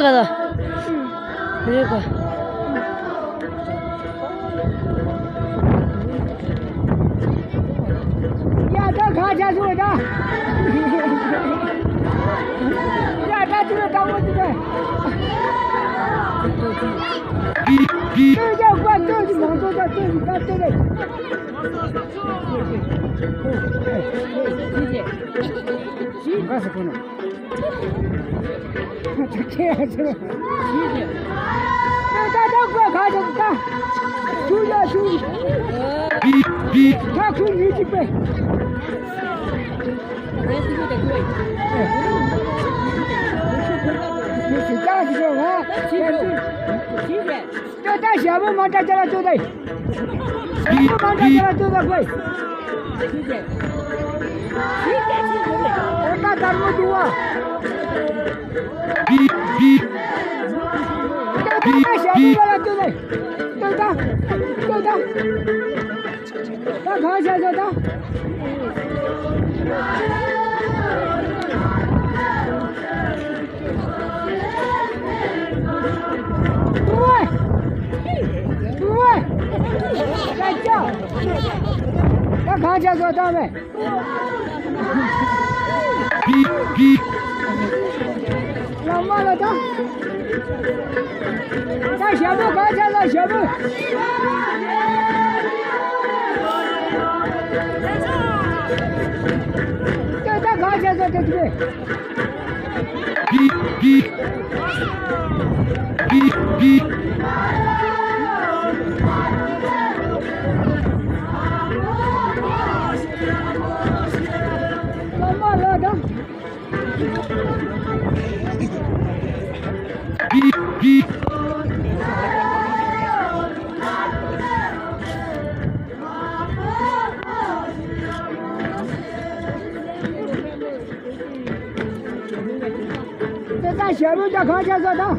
내려가다. 내려가. 야, 너 가자, 소리다. 야, 나 집에 가보자.这快这是忙，这叫这是干这个。20分。这样子。大快看着看，出呀出。他出20倍。是这样子的啊，这带小不忙，在这了就得，不忙在这了就得会。我那干不多啊。这带小不了就得，就当，他看一下就当。他看见说到没？老妈了他，那小木看见了小木。这他看见说这对。这在小路上看见说他。